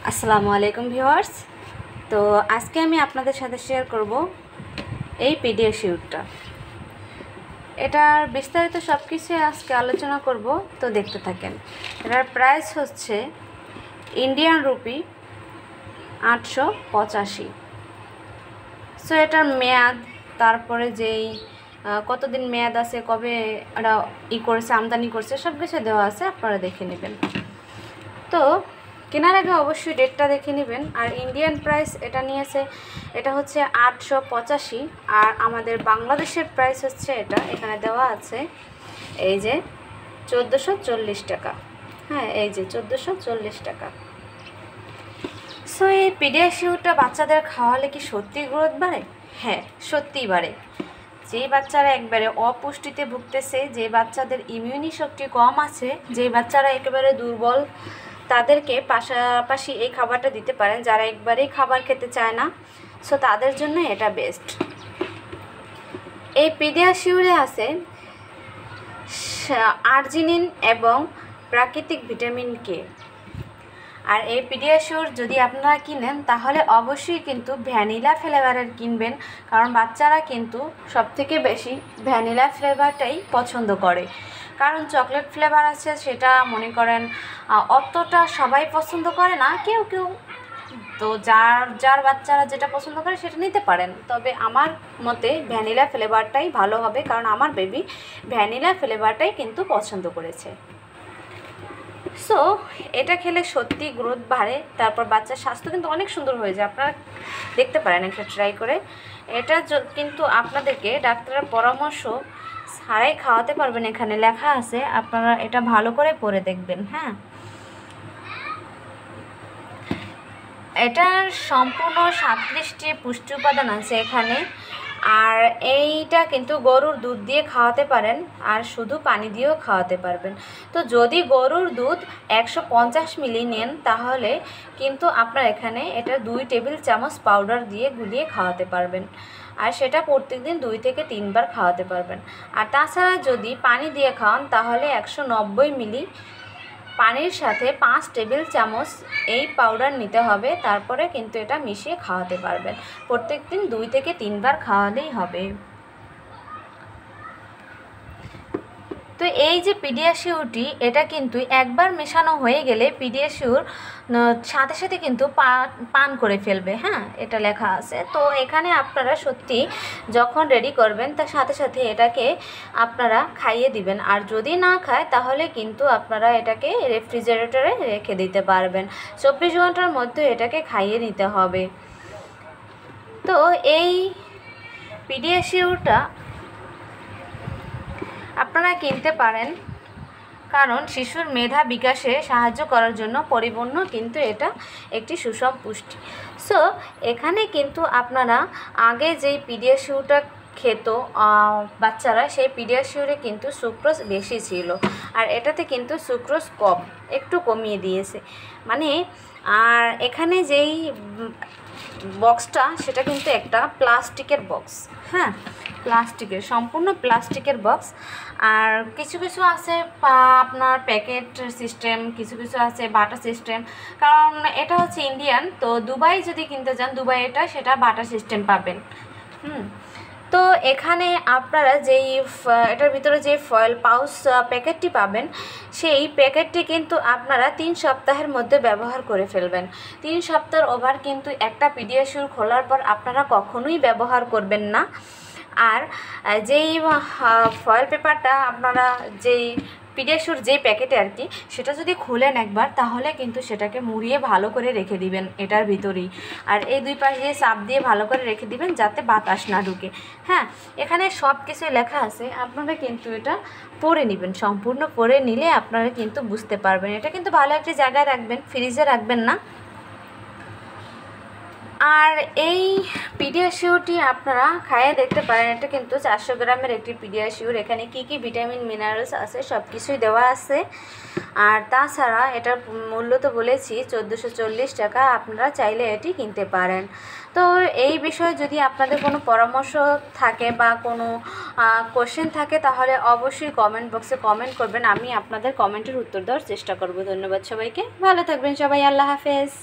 আসসালামু আলাইকুম ভিউয়ার্স। তো আজকে আমি আপনাদের সাথে শেয়ার করব এই পিডিয়াশিউরটা। এটার বিস্তারিত সব কিছু আজকে আলোচনা করব, তো দেখতে থাকেন। এটার প্রাইস হচ্ছে ইন্ডিয়ান রুপি 885। সো এটার মেয়াদ, তারপরে যেই কতদিন মেয়াদ আছে, কবে এটা করেছে, আমদানি করছে, সব কিছু দেওয়া আছে, আপনারা দেখে নেবেন। তো কেনার আগে অবশ্যই ডেটটা দেখে নেবেন। আর ইন্ডিয়ান প্রাইস এটা নিয়েছে, এটা হচ্ছে 885, আর আমাদের বাংলাদেশের প্রাইস হচ্ছে এটা এখানে দেওয়া আছে এই যে 1440 টাকা। হ্যাঁ, এই যে 1440 টাকা। সো এই পিডিয়াশিউরটা বাচ্চাদের খাওয়ালে কি সত্যি গ্রোথ বাড়ে? হ্যাঁ, সত্যিই বাড়ে। যেই বাচ্চারা একবারে অপুষ্টিতে ভুগতেছে, যে বাচ্চাদের ইমিউনি শক্তি কম আছে, যে বাচ্চারা একেবারে দুর্বল, তাদেরকে পাশাপাশি এই খাবারটা দিতে পারেন। যারা একবারেই খাবার খেতে চায় না, সো তাদের জন্য এটা বেস্ট। এই পিডিয়াশিউরে আছে আর্জিনিন এবং প্রাকৃতিক ভিটামিন কে। আর এই পিডিয়াশিউর যদি আপনারা কিনেন তাহলে অবশ্যই কিন্তু ভ্যানিলা ফ্লেভারের কিনবেন, কারণ বাচ্চারা কিন্তু সবথেকে বেশি ভ্যানিলা ফ্লেভারটাই পছন্দ করে। কারণ চকলেট ফ্লেভার আছে, সেটা মনে করেন অতটা সবাই পছন্দ করে না, কেউ কেউ। তো যার বাচ্চারা যেটা পছন্দ করে সেটা নিতে পারেন। তবে আমার মতে ভ্যানিলা ফ্লেভারটাই ভালো হবে, কারণ আমার বেবি ভ্যানিলা ফ্লেভারটাই কিন্তু পছন্দ করেছে। সো এটা খেলে সত্যি গ্রোথ বাড়ে, তারপর বাচ্চার স্বাস্থ্য কিন্তু অনেক সুন্দর হয়ে যায়। আপনারা দেখতে পারেন একটা ট্রাই করে। এটা কিন্তু আপনাদেরকে ডাক্তারের পরামর্শ ছাড়াই খাওয়াতে পারবেন, এখানে লেখা আছে, আপনারা এটা ভালো করে পড়ে দেখবেন। হ্যাঁ, এটার সম্পূর্ণ 37টি পুষ্টি উপাদান আছে এখানে। আর এইটা কিন্তু গরুর দুধ দিয়ে খাওয়াতে পারেন, আর শুধু পানি দিয়েও খাওয়াতে পারবেন। তো যদি গরুর দুধ 150 মিলি নেন, তাহলে কিন্তু আপনার এখানে এটা 2 টেবিল চামচ পাউডার দিয়ে গুলিয়ে খাওয়াতে পারবেন, আর সেটা প্রত্যেকদিন 2 থেকে 3 বার খাওয়াতে পারবেন। আর তাছাড়া যদি পানি দিয়ে খাওয়ান, তাহলে 190 মিলি পানির সাথে 5 টেবিল চামচ এই পাউডার নিতে হবে, তারপরে কিন্তু এটা মিশিয়ে খাওয়াতে পারবেন। প্রত্যেকদিন 2 থেকে 3 বার খাওয়ালেই হবে। তো এই যে পিডিয়াশিউরটি, এটা কিন্তু একবার মেশানো হয়ে গেলে পিডিয়াশিউর সাথে সাথে কিন্তু পান করে ফেলবে। হ্যাঁ, এটা লেখা আছে। তো এখানে আপনারা সত্যি যখন রেডি করবেন তার সাথে সাথে এটাকে আপনারা খাইয়ে দিবেন। আর যদি না খায়, তাহলে কিন্তু আপনারা এটাকে রেফ্রিজারেটরে রেখে দিতে পারবেন। 24 ঘন্টার মধ্যে এটাকে খাইয়ে নিতে হবে। তো এই পিডিয়াশিউরটা আপনারা কিনতে পারেন, কারণ শিশুর মেধা বিকাশে সাহায্য করার জন্য পরিপূর্ণ কিন্তু এটা একটি সুষম পুষ্টি। সো এখানে কিন্তু আপনারা আগে যেই পিডিয়াশিউরটা খেত বাচ্চারা, সেই পিডিয়াশিউরে কিন্তু সুক্রোজ বেশি ছিল, আর এটাতে কিন্তু সুক্রোজ কম, একটু কমিয়ে দিয়েছে মানে। আর এখানে যেই বক্সটা, সেটা কিন্তু একটা প্লাস্টিকের বক্স। হ্যাঁ, প্লাস্টিকের, সম্পূর্ণ প্লাস্টিকের বক্স। আর কিছু কিছু আছে আপনার প্যাকেট সিস্টেম, কিছু কিছু আছে বাটা সিস্টেম। কারণ এটা হচ্ছে ইন্ডিয়ান, তো দুবাই যদি কিনতে যান, দুবাই সেটা বাটা সিস্টেম পাবেন। তো এখানে আপনারা যেই এটার ভিতরে যে ফয়েল পাউচ প্যাকেটটি পাবেন, সেই প্যাকেটটি কিন্তু আপনারা 3 সপ্তাহের মধ্যে ব্যবহার করে ফেলবেন। 3 সপ্তাহের ওভার কিন্তু একটা পিডিয়াশিউর খোলার পর আপনারা কখনোই ব্যবহার করবেন না। আর যেই ফয়েল পেপারটা আপনারা যেই পিডিয়াশিউর যেই প্যাকেটে আর কি, সেটা যদি খুলেন একবার, তাহলে কিন্তু সেটাকে মুড়িয়ে ভালো করে রেখে দিবেন এটার ভিতরেই। আর এই 2 পাশ দিয়ে চাপ দিয়ে ভালো করে রেখে দিবেন, যাতে বাতাস না ঢুকে। হ্যাঁ, এখানে সব কিছু লেখা আছে, আপনারা কিন্তু এটা পড়ে নেবেন। সম্পূর্ণ পড়ে নিলে আপনারা কিন্তু বুঝতে পারবেন। এটা কিন্তু ভালো একটি জায়গায় রাখবেন, ফ্রিজে রাখবেন না। আর এই পিডিয়াশিউরটি আপনারা খাইয়ে দেখতে পারেন। এটা কিন্তু 400 গ্রামের একটি পিডিয়াশিউর। এখানে কি কি ভিটামিন মিনারেলস আছে সব কিছুই দেওয়া আছে। আর তাছাড়া এটার মূল্য তো বলেছি 1440 টাকা। আপনারা চাইলে এটি কিনতে পারেন। তো এই বিষয়ে যদি আপনাদের কোনো পরামর্শ থাকে বা কোনো কোশ্চেন থাকে, তাহলে অবশ্যই কমেন্ট বক্সে কমেন্ট করবেন। আমি আপনাদের কমেন্টের উত্তর দেওয়ার চেষ্টা করব। ধন্যবাদ সবাইকে, ভালো থাকবেন সবাই, আল্লাহ হাফেজ।